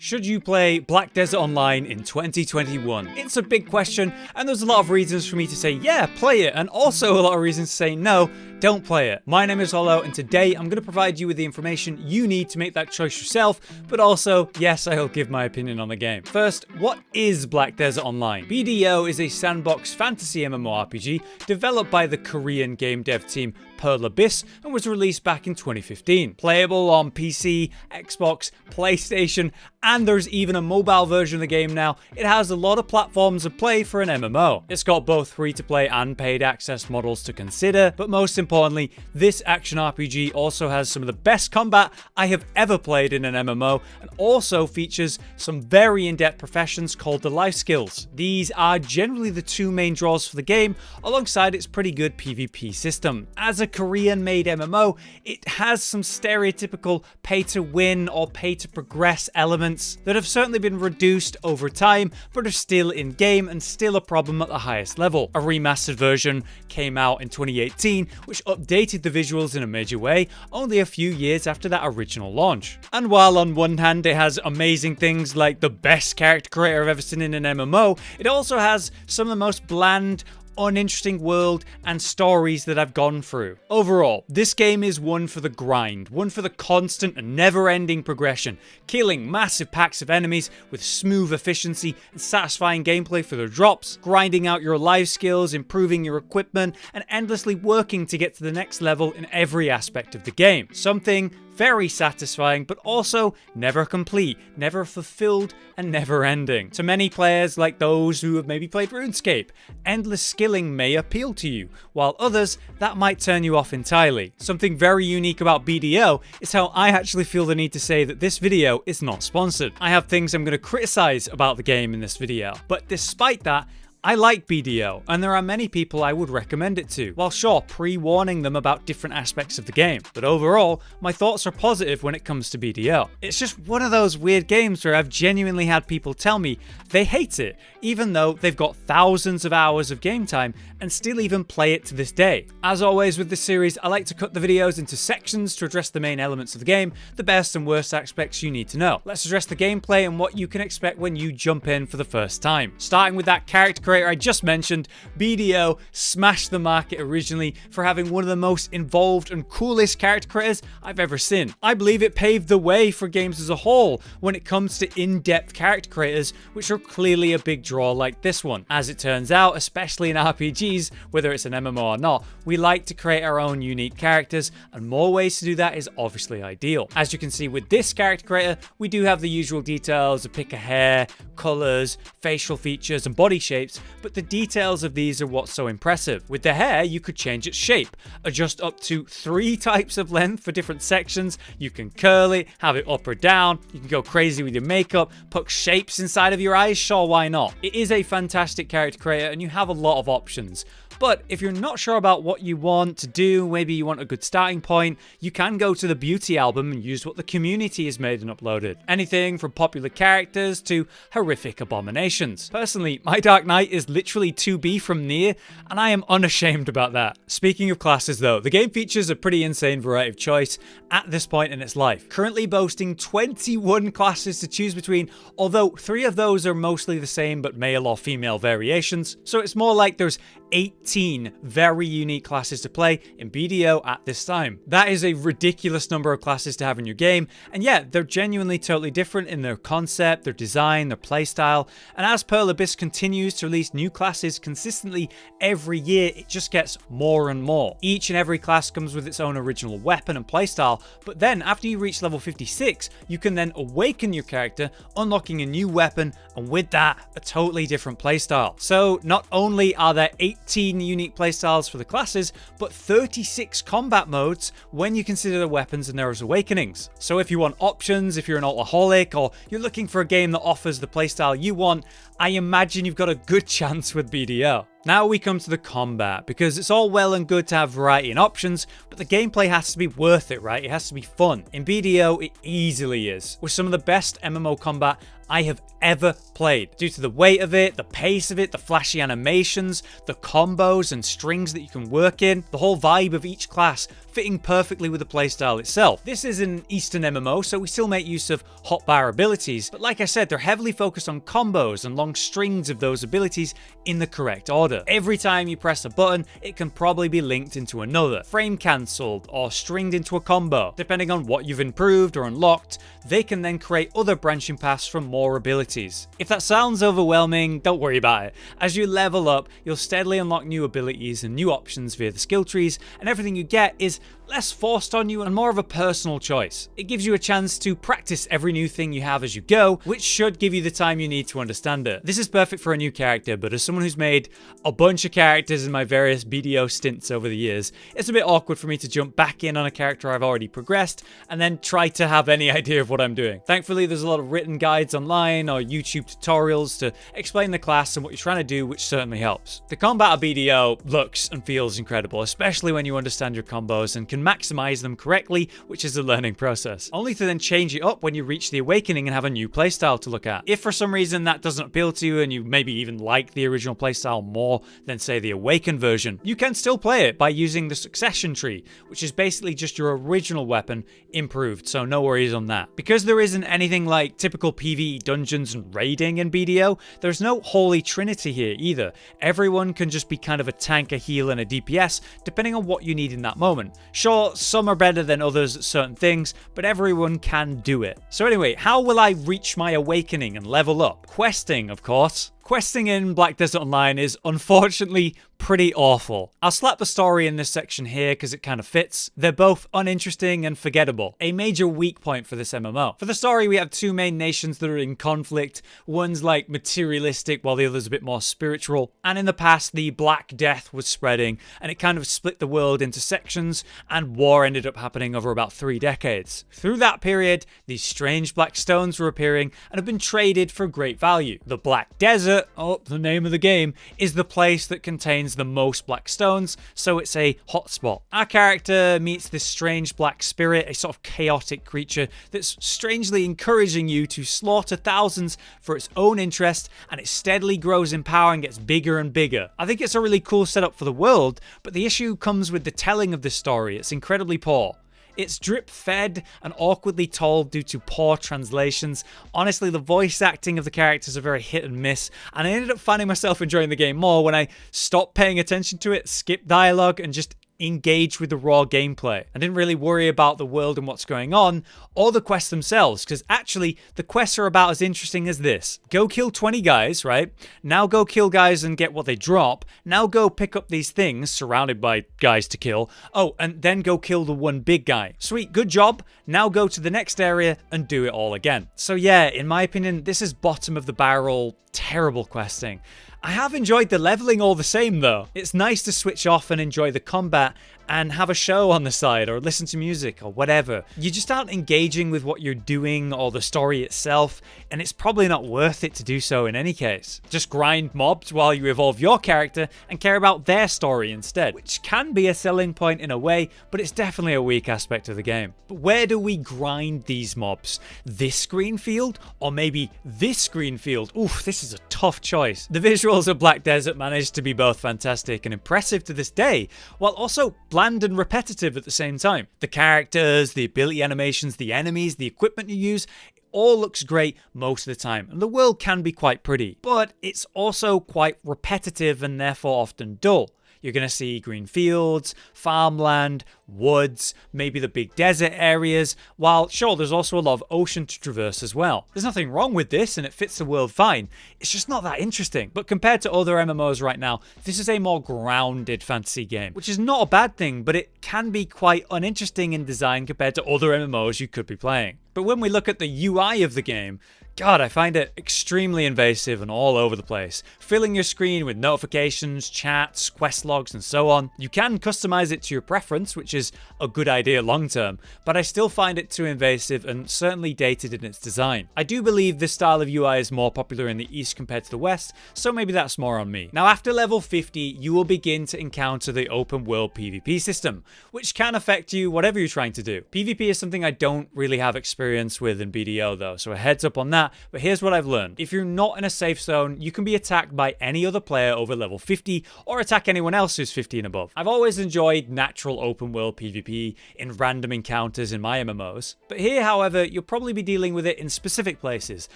Should you play Black Desert Online in 2021? It's a big question, and there's a lot of reasons for me to say, yeah, play it, and also a lot of reasons to say, no, don't play it. My name is Hollow, and today I'm going to provide you with the information you need to make that choice yourself, but also, yes, I'll give my opinion on the game. First, what is Black Desert Online? BDO is a sandbox fantasy MMORPG developed by the Korean game dev team Pearl Abyss and was released back in 2015. Playable on PC, Xbox, PlayStation, and there's even a mobile version of the game now. It has a lot of platforms of play for an MMO. It's got both free-to-play and paid access models to consider, but most importantly, this action RPG also has some of the best combat I have ever played in an MMO, and also features some very in-depth professions called the life skills. These are generally the two main draws for the game, alongside its pretty good PvP system. As a Korean-made MMO, it has some stereotypical pay-to-win or pay-to-progress elements that have certainly been reduced over time, but are still in-game and still a problem at the highest level. A remastered version came out in 2018, which updated the visuals in a major way, only a few years after that original launch. And while on one hand it has amazing things like the best character creator I've ever seen in an MMO, it also has some of the most bland, uninteresting world and stories that I've gone through. Overall, this game is one for the grind, one for the constant and never-ending progression, killing massive packs of enemies with smooth efficiency and satisfying gameplay for the drops, grinding out your life skills, improving your equipment, and endlessly working to get to the next level in every aspect of the game. Something very satisfying, but also never complete, never fulfilled, and never ending. To many players, like those who have maybe played RuneScape, endless skilling may appeal to you, while others, that might turn you off entirely. Something very unique about BDO is how I actually feel the need to say that this video is not sponsored. I have things I'm going to criticize about the game in this video, but despite that, I like BDO, and there are many people I would recommend it to, while sure, pre-warning them about different aspects of the game. But overall, my thoughts are positive when it comes to BDO. It's just one of those weird games where I've genuinely had people tell me they hate it, even though they've got thousands of hours of game time and still even play it to this day. As always with this series, I like to cut the videos into sections to address the main elements of the game, the best and worst aspects you need to know. Let's address the gameplay and what you can expect when you jump in for the first time. Starting with that character creator I just mentioned, BDO smashed the market originally for having one of the most involved and coolest character creators I've ever seen. I believe it paved the way for games as a whole when it comes to in-depth character creators, which are clearly a big draw like this one. As it turns out, especially in RPGs, whether it's an MMO or not, we like to create our own unique characters, and more ways to do that is obviously ideal. As you can see with this character creator, we do have the usual details of pick a hair, colors, facial features, and body shapes, but the details of these are what's so impressive. With the hair, you could change its shape, adjust up to 3 types of length for different sections, you can curl it, have it up or down, you can go crazy with your makeup, put shapes inside of your eyes, sure, why not? It is a fantastic character creator and you have a lot of options. But if you're not sure about what you want to do, maybe you want a good starting point, you can go to the beauty album and use what the community has made and uploaded. Anything from popular characters to horrific abominations. Personally, my Dark Knight is literally 2B from Nier, and I am unashamed about that. Speaking of classes though, the game features a pretty insane variety of choice at this point in its life. Currently boasting 21 classes to choose between, although 3 of those are mostly the same but male or female variations, so it's more like there's 18 very unique classes to play in BDO at this time. That is a ridiculous number of classes to have in your game, and yeah, they're genuinely totally different in their concept, their design, their playstyle, and as Pearl Abyss continues to release new classes consistently every year, it just gets more and more. Each and every class comes with its own original weapon and playstyle, but then after you reach level 56, you can then awaken your character, unlocking a new weapon, and with that, a totally different playstyle. So not only are there 18 unique playstyles for the classes, but 36 combat modes when you consider the weapons and their awakenings. So if you want options, if you're an alcoholic, or you're looking for a game that offers the playstyle you want, I imagine you've got a good chance with BDO. Now we come to the combat, because it's all well and good to have variety and options, but the gameplay has to be worth it, right? It has to be fun. In BDO, it easily is, with some of the best MMO combat I have ever played, due to the weight of it, the pace of it, the flashy animations, the combos and strings that you can work in, the whole vibe of each class fitting perfectly with the playstyle itself. This is an Eastern MMO, so we still make use of hotbar abilities, but like I said, they're heavily focused on combos and long strings of those abilities in the correct order. Every time you press a button, it can probably be linked into another, frame cancelled, or stringed into a combo. Depending on what you've improved or unlocked, they can then create other branching paths from more abilities. If that sounds overwhelming, don't worry about it. As you level up, you'll steadily unlock new abilities and new options via the skill trees, and everything you get is less forced on you and more of a personal choice. It gives you a chance to practice every new thing you have as you go, which should give you the time you need to understand it. This is perfect for a new character, but as someone who's made a bunch of characters in my various BDO stints over the years, it's a bit awkward for me to jump back in on a character I've already progressed and then try to have any idea of what I'm doing. Thankfully, there's a lot of written guides online or YouTube tutorials to explain the class and what you're trying to do, which certainly helps. The combat of BDO looks and feels incredible, especially when you understand your combos and can maximize them correctly, which is a learning process. Only to then change it up when you reach the Awakening and have a new playstyle to look at. If for some reason that doesn't appeal to you and you maybe even like the original playstyle more than say the Awakened version, you can still play it by using the Succession Tree, which is basically just your original weapon improved, so no worries on that. Because there isn't anything like typical PvE dungeons and raiding in BDO, there's no holy trinity here either. Everyone can just be kind of a tank, a heal, and a DPS, depending on what you need in that moment. Sure, some are better than others at certain things, but everyone can do it. So anyway, how will I reach my Awakening and level up? Questing, of course. Questing in Black Desert Online is unfortunately pretty awful. I'll slap the story in this section here because it kind of fits. They're both uninteresting and forgettable. A major weak point for this MMO. For the story, we have two main nations that are in conflict. One's like materialistic while the other's a bit more spiritual. And in the past, the Black Death was spreading and it kind of split the world into sections, and war ended up happening over about 3 decades. Through that period, these strange black stones were appearing and have been traded for great value. The Black Desert, the name of the game, is the place that contains the most black stones, so it's a hotspot. Our character meets this strange black spirit, a sort of chaotic creature that's strangely encouraging you to slaughter thousands for its own interest, and it steadily grows in power and gets bigger and bigger. I think it's a really cool setup for the world, but the issue comes with the telling of this story. It's incredibly poor. It's drip-fed and awkwardly told due to poor translations. Honestly, the voice acting of the characters are very hit and miss, and I ended up finding myself enjoying the game more when I stopped paying attention to it, skipped dialogue, and just engage with the raw gameplay. I didn't really worry about the world and what's going on, or the quests themselves, because actually the quests are about as interesting as this. Go kill 20 guys, right? Now go kill guys and get what they drop. Now go pick up these things surrounded by guys to kill. Oh, and then go kill the one big guy. Sweet, good job. Now go to the next area and do it all again. So yeah, in my opinion, this is bottom of the barrel, terrible questing. I have enjoyed the leveling all the same though. It's nice to switch off and enjoy the combat and have a show on the side or listen to music or whatever. You just aren't engaging with what you're doing or the story itself, and it's probably not worth it to do so in any case. Just grind mobs while you evolve your character and care about their story instead, which can be a selling point in a way, but it's definitely a weak aspect of the game. But where do we grind these mobs? This green field or maybe this green field? Oof, this is a tough choice. The visuals of Black Desert managed to be both fantastic and impressive to this day, while also bland and repetitive at the same time. The characters, the ability animations, the enemies, the equipment you use, all looks great most of the time, and the world can be quite pretty, but it's also quite repetitive and therefore often dull. You're going to see green fields, farmland, woods, maybe the big desert areas, while sure, there's also a lot of ocean to traverse as well. There's nothing wrong with this and it fits the world fine. It's just not that interesting. But compared to other MMOs right now, this is a more grounded fantasy game, which is not a bad thing, but it can be quite uninteresting in design compared to other MMOs you could be playing. But when we look at the UI of the game, God, I find it extremely invasive and all over the place, filling your screen with notifications, chats, quest logs, and so on. You can customize it to your preference, which is a good idea long term, but I still find it too invasive and certainly dated in its design. I do believe this style of UI is more popular in the East compared to the West, so maybe that's more on me. Now, after level 50, you will begin to encounter the open world PvP system, which can affect you whatever you're trying to do. PvP is something I don't really have experience with in BDO though, so a heads up on that. that, but here's what I've learned. If you're not in a safe zone, you can be attacked by any other player over level 50 or attack anyone else who's 50 and above. I've always enjoyed natural open world PvP in random encounters in my MMOs, but here, however, you'll probably be dealing with it in specific places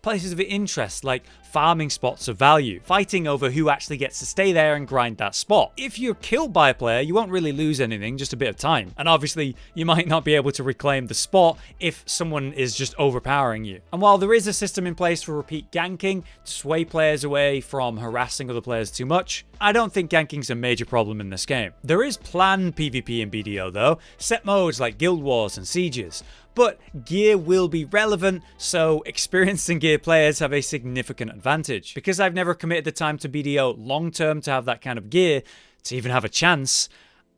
of interest like farming spots of value, fighting over who actually gets to stay there and grind that spot. If you're killed by a player, you won't really lose anything, just a bit of time. And obviously, you might not be able to reclaim the spot if someone is just overpowering you. And while there is a system in place for repeat ganking to sway players away from harassing other players too much, I don't think ganking's a major problem in this game. There is planned PvP in BDO though, set modes like Guild Wars and Sieges, but gear will be relevant, so experienced and gear players have a significant advantage. Because I've never committed the time to BDO long term to have that kind of gear, to even have a chance,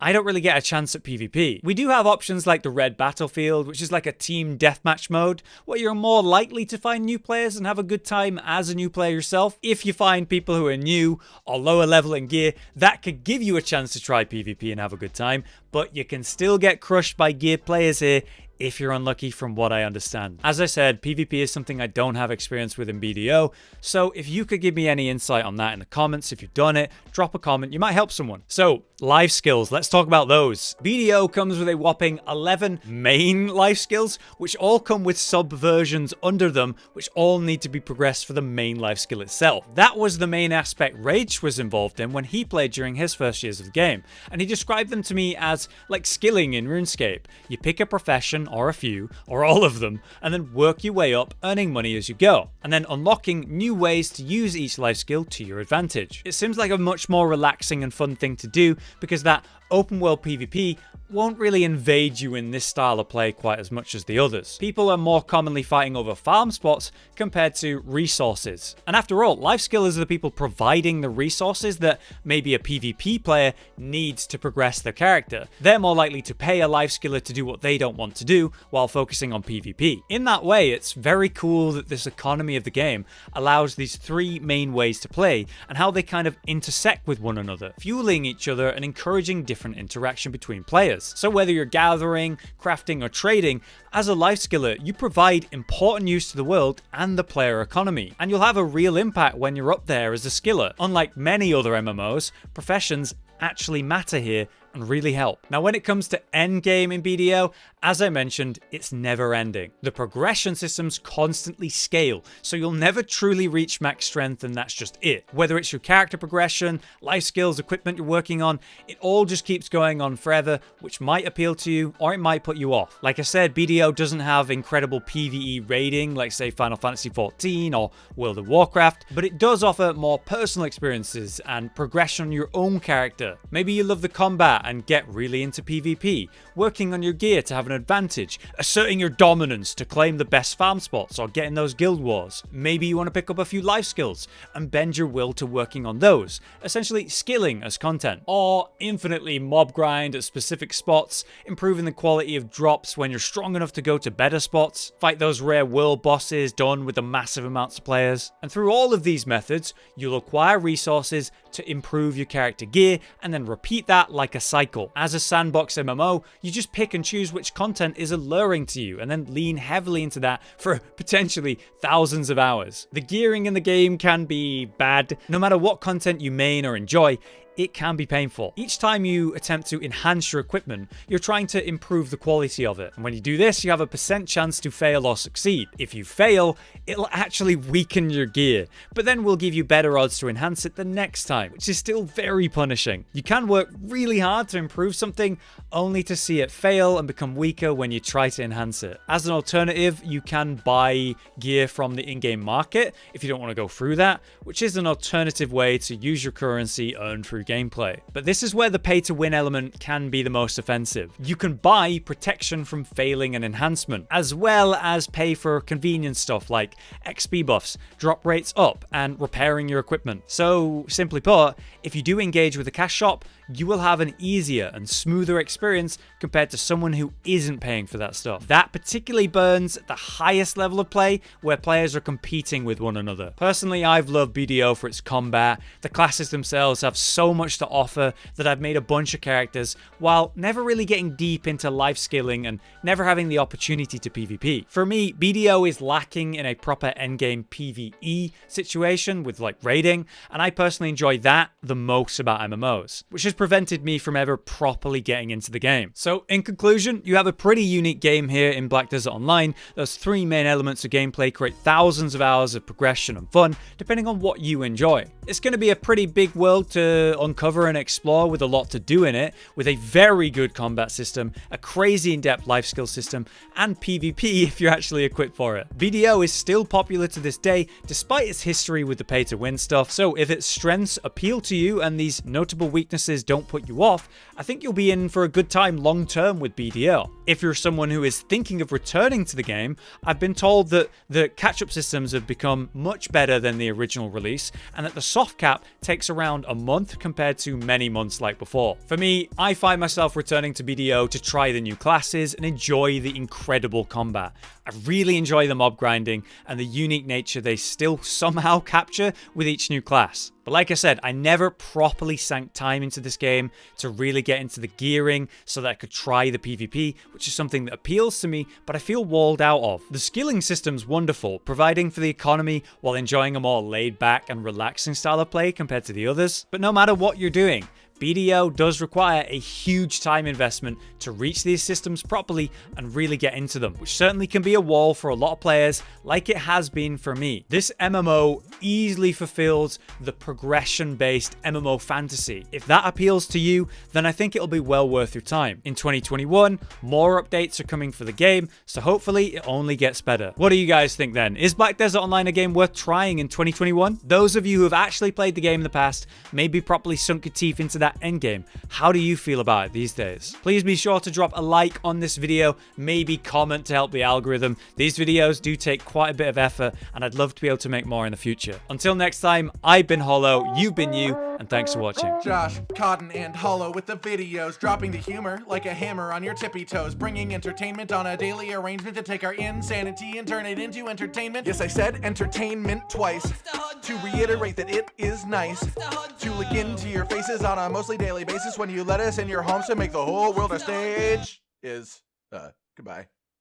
I don't really get a chance at PvP. We do have options like the Red Battlefield, which is like a team deathmatch mode, where you're more likely to find new players and have a good time as a new player yourself. If you find people who are new or lower level in gear, that could give you a chance to try PvP and have a good time, but you can still get crushed by gear players here if you're unlucky, from what I understand. As I said, PvP is something I don't have experience with in BDO, so if you could give me any insight on that in the comments, if you've done it, drop a comment, you might help someone. So, life skills, let's talk about those. BDO comes with a whopping 11 main life skills, which all come with sub-versions under them, which all need to be progressed for the main life skill itself. That was the main aspect Rage was involved in when he played during his first years of the game, and he described them to me as like skilling in RuneScape. You pick a profession, or a few, or all of them, and then work your way up, earning money as you go, and then unlocking new ways to use each life skill to your advantage. It seems like a much more relaxing and fun thing to do, because that open world PvP won't really invade you in this style of play quite as much as the others. People are more commonly fighting over farm spots compared to resources. And after all, life skillers are the people providing the resources that maybe a PvP player needs to progress their character. They're more likely to pay a life skiller to do what they don't want to do while focusing on PvP. In that way, it's very cool that this economy of the game allows these three main ways to play and how they kind of intersect with one another, fueling each other and encouraging different interaction between players. So whether you're gathering, crafting, or trading, as a life skiller, you provide important use to the world and the player economy, and you'll have a real impact when you're up there as a skiller. Unlike many other MMOs, professions actually matter here and really help. Now, when it comes to endgame in BDO, as I mentioned, it's never ending. The progression systems constantly scale, so you'll never truly reach max strength, and that's just it. Whether it's your character progression, life skills, equipment you're working on, it all just keeps going on forever, which might appeal to you or it might put you off. Like I said, BDO doesn't have incredible PvE rating like say Final Fantasy XIV or World of Warcraft, but it does offer more personal experiences and progression on your own character. Maybe you love the combat and get really into PvP, working on your gear to have an advantage, asserting your dominance to claim the best farm spots or getting those guild wars. Maybe you want to pick up a few life skills and bend your will to working on those, essentially skilling as content. Or infinitely mob grind at specific spots, improving the quality of drops when you're strong enough to go to better spots, fight those rare world bosses done with the massive amounts of players. And through all of these methods, you'll acquire resources to improve your character gear and then repeat that like a cycle. As a sandbox MMO, you just pick and choose which content is alluring to you and then lean heavily into that for potentially thousands of hours. The gearing in the game can be bad. No matter what content you main or enjoy, it can be painful. Each time you attempt to enhance your equipment, you're trying to improve the quality of it. And when you do this, you have a % chance to fail or succeed. If you fail, it'll actually weaken your gear, but then will give you better odds to enhance it the next time, which is still very punishing. You can work really hard to improve something, only to see it fail and become weaker when you try to enhance it. As an alternative, you can buy gear from the in-game market if you don't want to go through that, which is an alternative way to use your currency earned through gameplay. But this is where the pay-to-win element can be the most offensive. You can buy protection from failing and enhancement, as well as pay for convenience stuff like XP buffs, drop rates up, and repairing your equipment. So, simply put, if you do engage with a cash shop, you will have an easier and smoother experience compared to someone who isn't paying for that stuff. That particularly burns at the highest level of play, where players are competing with one another. Personally, I've loved BDO for its combat. The classes themselves have so so much to offer that I've made a bunch of characters while never really getting deep into life skilling and never having the opportunity to PvP. For me, BDO is lacking in a proper endgame PvE situation with like raiding, and I personally enjoy that the most about MMOs, which has prevented me from ever properly getting into the game. So in conclusion, you have a pretty unique game here in Black Desert Online. Those three main elements of gameplay create thousands of hours of progression and fun, depending on what you enjoy. It's going to be a pretty big world to uncover and explore with a lot to do in it, with a very good combat system, a crazy in-depth life skill system, and PvP if you're actually equipped for it. BDO is still popular to this day, despite its history with the pay-to-win stuff, so if its strengths appeal to you and these notable weaknesses don't put you off, I think you'll be in for a good time long-term with BDO. If you're someone who is thinking of returning to the game, I've been told that the catch-up systems have become much better than the original release, and that the soft cap takes around a month compared to many months like before. For me, I find myself returning to BDO to try the new classes and enjoy the incredible combat. I really enjoy the mob grinding and the unique nature they still somehow capture with each new class. But like I said, I never properly sank time into this game to really get into the gearing so that I could try the PvP, which is something that appeals to me, but I feel walled out of. The skilling system's wonderful, providing for the economy while enjoying a more laid back and relaxing style of play compared to the others. But no matter what you're doing, BDO does require a huge time investment to reach these systems properly and really get into them, which certainly can be a wall for a lot of players, like it has been for me. This MMO easily fulfills the progression-based MMO fantasy. If that appeals to you, then I think it'll be well worth your time. In 2021, more updates are coming for the game, so hopefully it only gets better. What do you guys think then? Is Black Desert Online a game worth trying in 2021? Those of you who have actually played the game in the past, maybe properly sunk your teeth into that endgame, how do you feel about it these days? Please be sure to drop a like on this video, maybe comment to help the algorithm. These videos do take quite a bit of effort, and I'd love to be able to make more in the future. Until next time, I've been Hollow, you've been you, and thanks for watching. Josh, Cotton, and Hollow with the videos, dropping the humor like a hammer on your tippy toes, bringing entertainment on a daily arrangement to take our insanity and turn it into entertainment. Yes, I said entertainment twice, to reiterate that it is nice to look into your faces on a mostly daily basis when you let us in your homes to make the whole world a stage. Goodbye.